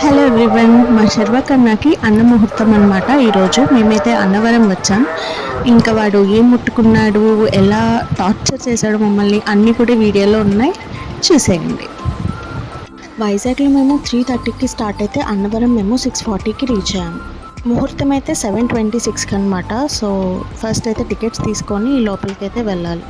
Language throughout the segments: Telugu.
హలో ఎవ్రీవన్, మా శర్వకన్నకి అన్న ముహూర్తం అనమాట. ఈరోజు మేమైతే అన్నవరం వచ్చాం. ఇంకా వాడు ఏం ముట్టుకున్నాడు, ఎలా టార్చర్ చేశాడు మమ్మల్ని అన్నీ కూడా వీడియోలో ఉన్నాయి, చూసేయండి. వైజాగ్లో మేము 3:30కి స్టార్ట్ అయితే అన్నవరం మేము 6:40కి రీచ్ అయ్యాము. ముహూర్తం అయితే 7:26కి అనమాట. సో ఫస్ట్ అయితే టికెట్స్ తీసుకొని లోపలికి అయితే వెళ్ళాలి.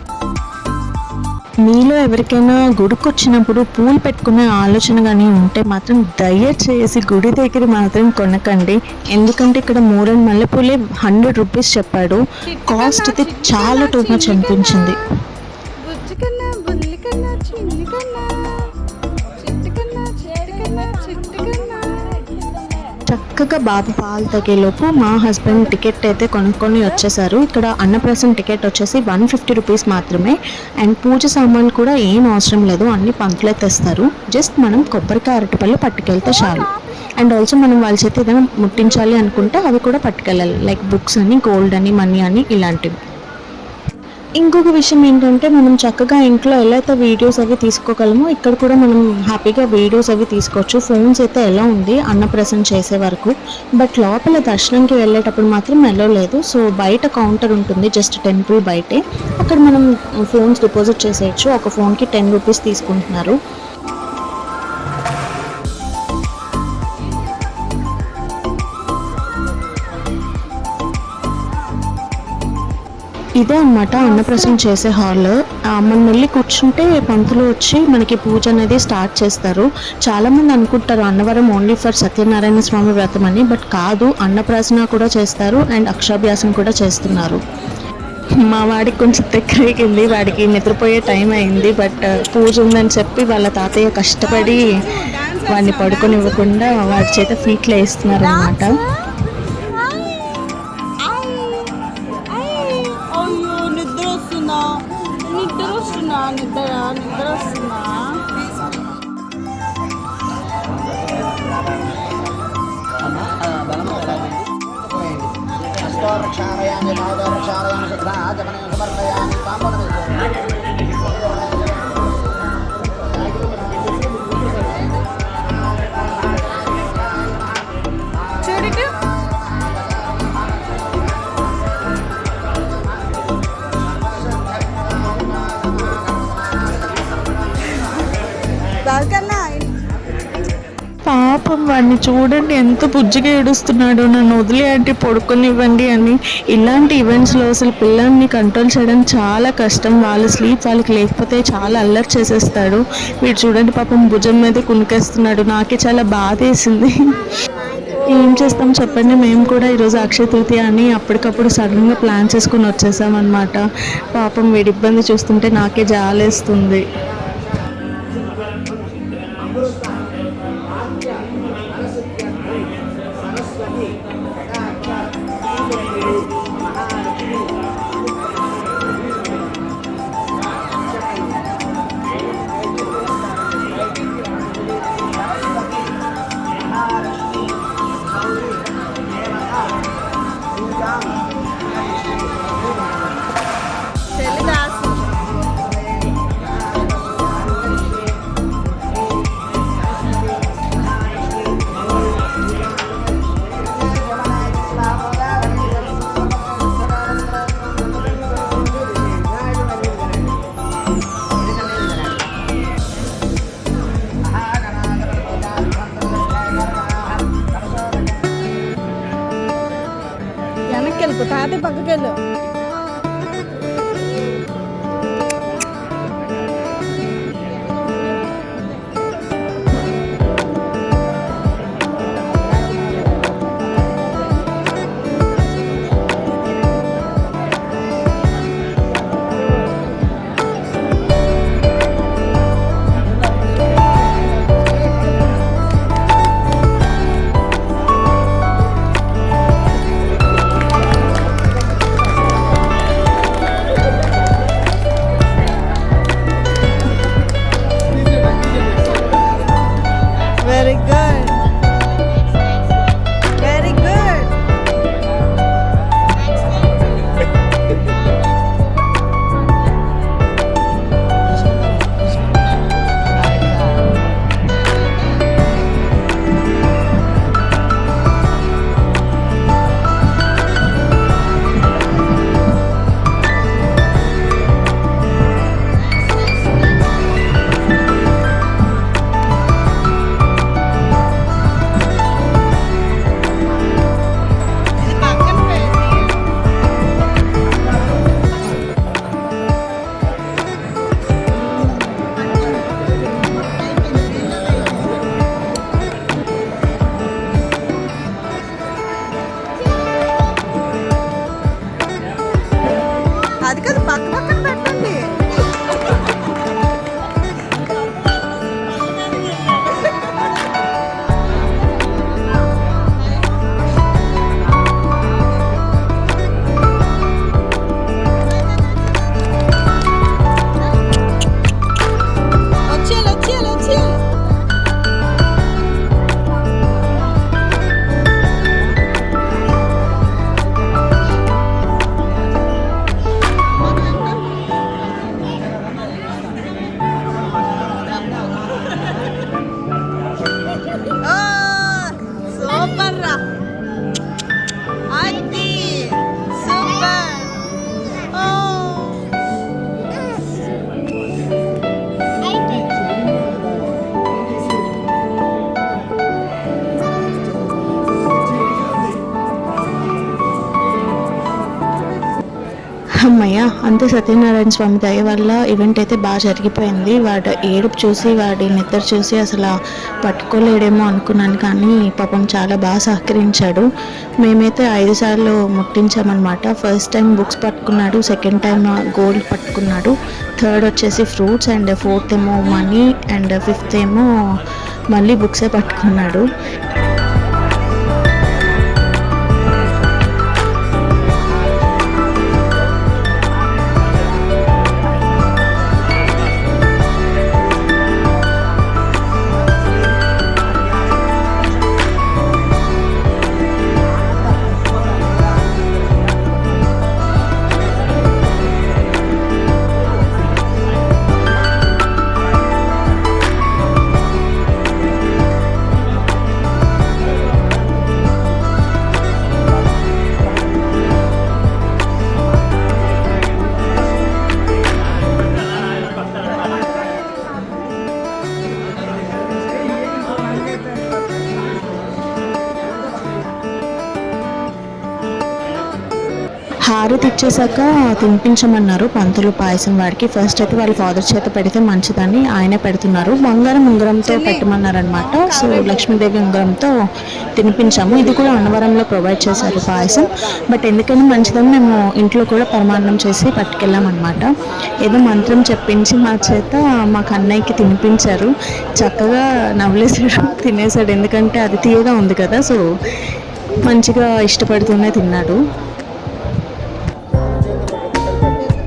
మీలో ఎవరికైనా గుడికి వచ్చినప్పుడు పూలు పెట్టుకునే ఆలోచన కానీ ఉంటే మాత్రం దయచేసి గుడి దగ్గర మాత్రం కొనకండి. ఎందుకంటే ఇక్కడ మూరన్ మల్లెపూలే 100 రూపీస్ చెప్పాడు. కాస్ట్ అయితే చాలా టూ మచ్ అనిపించింది. చక్కగా బాబు పాలు తగ్గేలోపు మా హస్బెండ్ టికెట్ అయితే కొనుక్కొని వచ్చేసారు. ఇక్కడ అన్నప్రసన్న టికెట్ వచ్చేసి 150 రూపీస్ మాత్రమే. అండ్ పూజ సామాన్లు కూడా ఏం అవసరం లేదు, అన్ని పంతులే తెస్తారు. జస్ట్ మనం కొబ్బరికాయ అరటిపళ్ళు పట్టుకెళ్తే చాలు. అండ్ ఆల్సో మనం వాళ్ళ చేతి ఏదైనా ముట్టించాలి అనుకుంటే అవి కూడా పట్టుకెళ్ళాలి, లైక్ బుక్స్ అని, గోల్డ్ అని, మనీ అని, ఇలాంటివి. ఇంకొక విషయం ఏంటంటే మనం చక్కగా ఇంట్లో ఎలా అయితే వీడియోస్ అవి తీసుకోగలమో ఇక్కడ కూడా మనం హ్యాపీగా వీడియోస్ అవి తీసుకోవచ్చు. ఫోన్స్ అయితే ఎలా ఉంది అన్నప్రసన్న చేసే వరకు, బట్ లోపల దర్శనంకి వెళ్ళేటప్పుడు మాత్రం ఎలా లేదు. సో బయట కౌంటర్ ఉంటుంది, జస్ట్ టెంపుల్ బయటే. అక్కడ మనం ఫోన్స్ డిపాజిట్ చేసేయచ్చు. ఒక ఫోన్కి 10 రూపీస్ తీసుకుంటున్నారు. ఇదే అన్నమాట అన్నప్రసన్న చేసే హాల్. మనం వెళ్ళి కూర్చుంటే పంతులు వచ్చి మనకి పూజ అనేది స్టార్ట్ చేస్తారు. చాలామంది అనుకుంటారు అన్నవరం ఓన్లీ ఫర్ సత్యనారాయణ స్వామి వ్రతం అని, బట్ కాదు, అన్నప్రాసన కూడా చేస్తారు అండ్ అక్షరాభ్యాసం కూడా చేస్తున్నారు. మా వాడికి కొంచెం తెక్కెక్కింది, వాడికి నిద్రపోయే టైం అయింది. బట్ పూజ ఉందని చెప్పి వాళ్ళ తాతయ్య కష్టపడి వాడిని పడుకొనివ్వకుండా వాడి చేత ఫీట్లు వేస్తున్నారు అన్నమాట. నిద్ర వస్తుందా? రక్షారయామి రక్షారయామి సమర్పయామి పాపం వాడిని చూడండి, ఎంత బుజ్జిగా ఏడుస్తున్నాడు. నన్ను వదిలే అంటే పడుకొనివ్వండి అని. ఇలాంటి ఈవెంట్స్లో అసలు పిల్లల్ని కంట్రోల్ చేయడం చాలా కష్టం. వాళ్ళ స్లీప్ వాళ్ళకి లేకపోతే చాలా అల్లరి చేసేస్తాడు. వీడు చూడండి పాపం భుజం మీద కునికేస్తున్నాడు. నాకే చాలా బాధ వేసింది. ఏం చేస్తాం చెప్పండి, మేము కూడా ఈరోజు అక్షయ తృతీయ అని అప్పటికప్పుడు సడన్గా ప్లాన్ చేసుకుని వచ్చేసాం అన్నమాట. పాపం వీడి ఇబ్బంది చూస్తుంటే నాకే జాలేస్తుంది. వెనక్కి తాత పక్కకి వెళ్ళు. అంతే సత్యనారాయణ స్వామి దయ వల్ల ఈవెంట్ అయితే బాగా జరిగిపోయింది. వాడు ఏడుపు చూసి వాడి నిద్ర చూసి అసలు పట్టుకోలేడేమో అనుకున్నాను, కానీ పాపం చాలా బాగా సహకరించాడు. మేమైతే 5 సార్లు ముట్టించామన్నమాట. ఫస్ట్ టైం బుక్స్ పట్టుకున్నాడు, సెకండ్ టైం గోల్డ్ పట్టుకున్నాడు, థర్డ్ వచ్చేసి ఫ్రూట్స్, అండ్ ఫోర్త్ ఏమో మనీ, అండ్ ఫిఫ్త్ ఏమో మళ్ళీ బుక్సే పట్టుకున్నాడు. హారతి ఇచ్చేసాక తినిపించమన్నారు పంతులు పాయసం వాడికి. ఫస్ట్ అయితే వాళ్ళ ఫాదర్ చేత పెడితే మంచిదని ఆయనే పెడుతున్నారు. బంగారం ఉంగరంతో పెట్టమన్నారు అనమాట. సో లక్ష్మీదేవి ఉంగరంతో తినిపించాము. ఇది కూడా అన్నవరంలో ప్రొవైడ్ చేశారు పాయసం. బట్ ఎందుకైనా మంచిదని మేము ఇంట్లో కూడా పరమాన్నం చేసి పట్టుకెళ్ళాం అనమాట. ఏదో మంత్రం చెప్పించి మా చేత మా కన్నయ్యకి తినిపించారు. చక్కగా నవ్వులేసాడు, తినేసాడు. ఎందుకంటే అది తీయగా ఉంది కదా, సో మంచిగా ఇష్టపడుతూనే తిన్నాడు.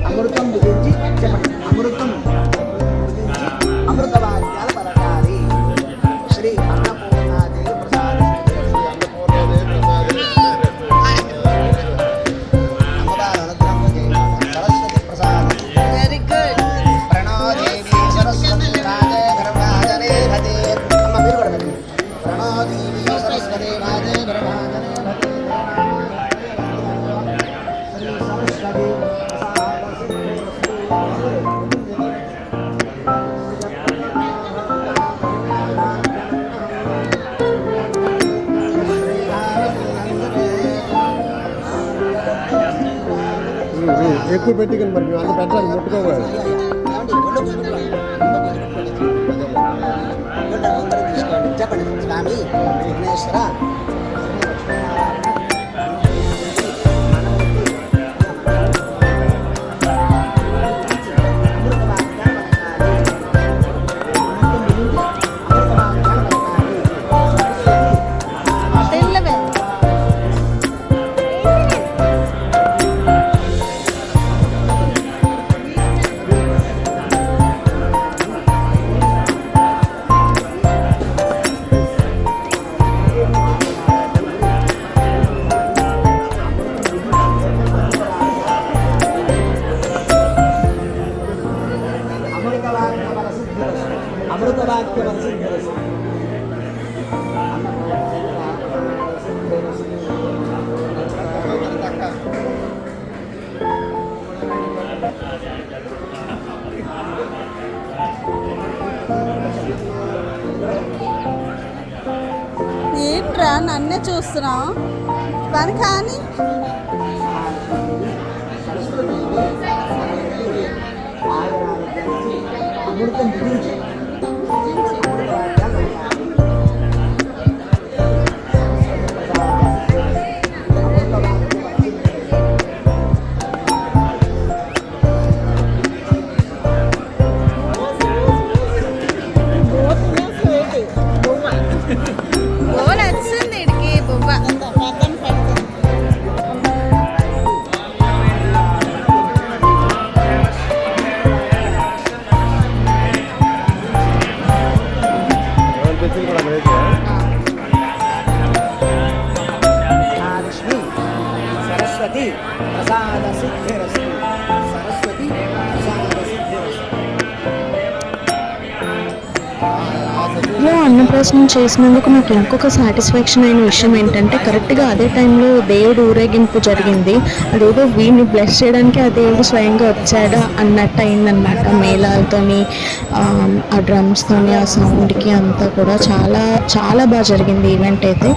అమృతం భుజించి చెప్పండి. అమృతం అమృతవాక్యాల పలకాలి. శ్రీ అన్నపూర్ణాదేవి ప్రసాద అమ్మవారి అనుగ్రహం చేయాలి. సరస్వతి ప్రసాదం. Very good. ప్రణోదేవి సరస్వతి రాజే ధర్మరాజనే భజే. అమ్మ మీరు కూడా భజే. ప్రణోదేవి సరస్వతి రాజే ధర్మరాజనే భజే. శ్రీ సరస్వతి ఎక్కువ పెట్టి కానీ మరి మేము అంత పెట్టాలి ముట్టుకోవాలి. చెప్పండి. స్వామి విఘ్నేశ్వర అమృతవాక్య వరసిద్ధిరస్తు. ఏంట్రా నన్నే చూస్తున్నావు పని కానీ అమృతం భుజించి నచ్చింది ఇడికి బొబ్బ మహాలక్ష్మి సరస్వతి ప్రసాద సిద్ధిరస్తు. సరస్వతి ప్రసాద సిద్ధిరస్తు. అన్నప్రాసనం చేసినందుకు నాకు ఇంకొక సాటిస్ఫాక్షన్ అయిన విషయం ఏంటంటే, కరెక్ట్గా అదే టైంలో దేవుడు ఊరేగింపు జరిగింది. అదేదో వీడిని బ్లెస్ చేయడానికి ఆ దేవుడు స్వయంగా వచ్చాడా అన్నట్టు అయిందనమాట. మేళాలతోని, ఆ డ్రమ్స్తోని, ఆ సౌండ్కి అంతా కూడా చాలా చాలా బాగా జరిగింది ఈవెంట్ అయితే.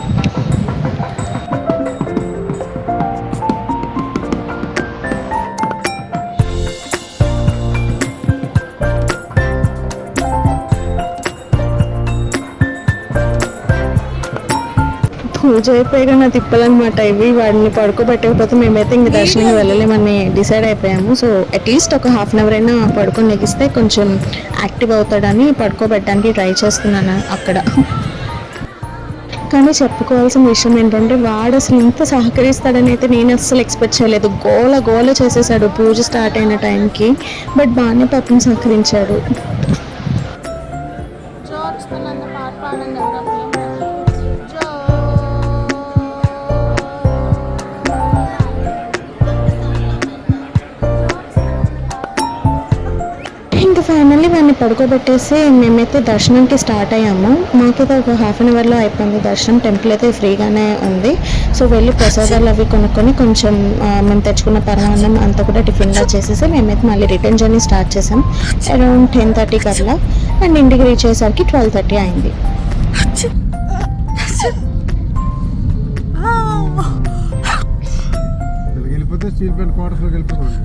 పూజ అయిపోయాక నా తిప్పాలన్నమాట ఇవి. వాడిని పడుకోబెట్టకపోతే మేమైతే ఇంక దర్శనం వెళ్ళలేమని డిసైడ్ అయిపోయాము. సో అట్లీస్ట్ ఒక హాఫ్ అన్ అవర్ అయినా పడుకొని లెగిస్తే కొంచెం యాక్టివ్ అవుతాడని పడుకోబెట్టడానికి ట్రై చేస్తున్నాను అక్కడ. కానీ చెప్పుకోవాల్సిన విషయం ఏంటంటే వాడు అసలు ఇంత సహకరిస్తాడని అయితే నేను అస్సలు ఎక్స్పెక్ట్ చేయలేదు. గోల గోల చేసేసాడు పూజ స్టార్ట్ అయిన టైంకి. బట్ బాగానే పాపం సహకరించాడు. పాట పాడండి ఎవరప్పుడు ఇంకా ఫైనల్లీ వాడిని పడుకోబెట్టేసి మేమైతే దర్శనంకి స్టార్ట్ అయ్యాము. మాకైతే ఒక హాఫ్ అన్ అవర్లో అయిపోయింది దర్శనం. టెంపుల్ అయితే ఫ్రీగానే ఉంది. సో వెళ్ళి ప్రసాదాలు అవి కొనుక్కొని కొంచెం మేము తెచ్చుకున్న పరమాన్నం అంతా కూడా టిఫిన్లా చేసేసి మేమైతే మళ్ళీ రిటర్న్ జర్నీ స్టార్ట్ చేసాం అరౌండ్ 10:30 కల్లా. అండ్ ఇంటికి రీచ్ అయ్యేసరికి 12:30 అయింది. వెళ్ళిపోతే స్టీల్ ప్లాంట్ క్వార్టర్స్లోకి వెళ్ళిపోతుంది.